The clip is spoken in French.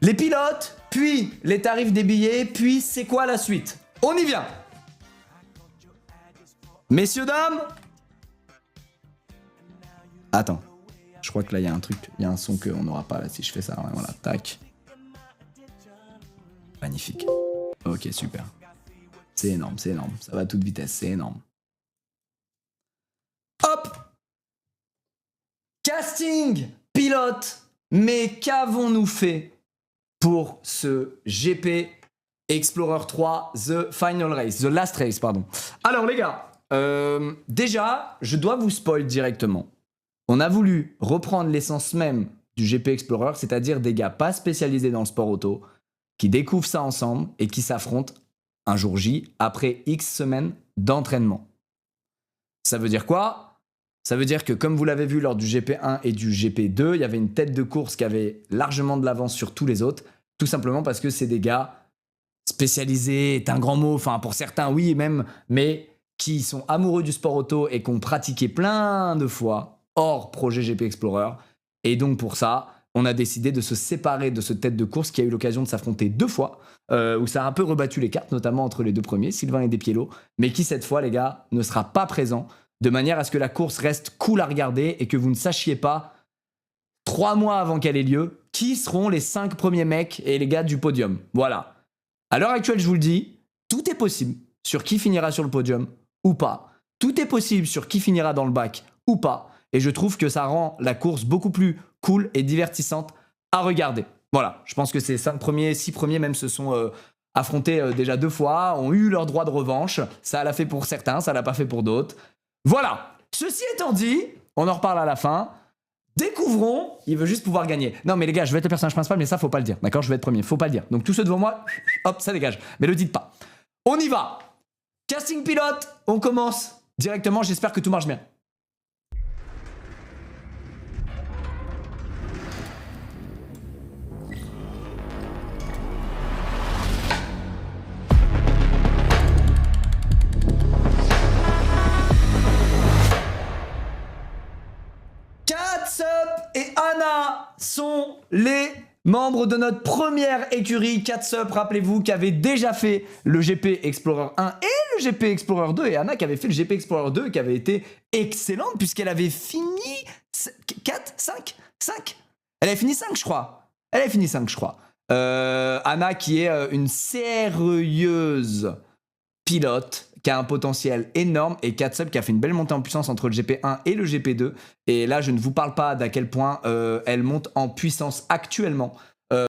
les pilotes, puis les tarifs des billets, puis c'est quoi la suite? On y vient. Messieurs, dames. Attends. Je crois que là, il y a un truc, il y a un son qu'on n'aura pas là si je fais ça. Voilà, tac. Magnifique. Ok, super. C'est énorme, c'est énorme. Ça va à toute vitesse, c'est énorme. Hop! Casting pilote. Mais qu'avons-nous fait pour ce GP Explorer 3 The Final Race, The Last Race, pardon. Alors les gars, déjà, je dois vous spoil directement. On a voulu reprendre l'essence même du GP Explorer, c'est-à-dire des gars pas spécialisés dans le sport auto, qui découvrent ça ensemble et qui s'affrontent un jour J après X semaines d'entraînement. Ça veut dire quoi? Ça veut dire que comme vous l'avez vu lors du GP1 et du GP2, il y avait une tête de course qui avait largement de l'avance sur tous les autres, tout simplement parce que c'est des gars spécialisés, est un grand mot, enfin pour certains oui même, mais qui sont amoureux du sport auto et qui ont pratiqué plein de fois hors projet GP Explorer. Et donc pour ça, on a décidé de se séparer de ce tête de course qui a eu l'occasion de s'affronter 2 fois, où ça a un peu rebattu les cartes, notamment entre les 2 premiers, Sylvain et Despiello, mais qui cette fois, les gars, ne sera pas présent, de manière à ce que la course reste cool à regarder et que vous ne sachiez pas, 3 mois avant qu'elle ait lieu, qui seront les 5 premiers mecs et les gars du podium. Voilà. À l'heure actuelle, je vous le dis, tout est possible sur qui finira sur le podium ou pas. Tout est possible sur qui finira dans le bac ou pas. Et je trouve que ça rend la course beaucoup plus cool et divertissante à regarder. Voilà, je pense que ces 5 premiers, 6 premiers même se sont affrontés déjà 2 fois, ont eu leur droit de revanche. Ça l'a fait pour certains, ça l'a pas fait pour d'autres. Voilà. Ceci étant dit, on en reparle à la fin. Découvrons, il veut juste pouvoir gagner. Non mais les gars, je vais être le personnage principal, mais ça faut pas le dire. D'accord, je vais être premier, faut pas le dire. Donc tous ceux devant moi, hop, ça dégage. Mais le dites pas. On y va. Casting pilote, on commence directement, j'espère que tout marche bien. Et Anna sont les membres de notre première écurie Catsup, rappelez-vous, qui avait déjà fait le GP Explorer 1 et le GP Explorer 2, et Anna qui avait fait le GP Explorer 2 qui avait été excellente puisqu'elle avait fini 4, 5, 5. Elle avait fini 5 je crois. Elle avait fini 5 je crois. Anna qui est une sérieuse pilote, qui a un potentiel énorme, et Catsup qui a fait une belle montée en puissance entre le GP1 et le GP2. Et là, je ne vous parle pas d'à quel point elle monte en puissance actuellement.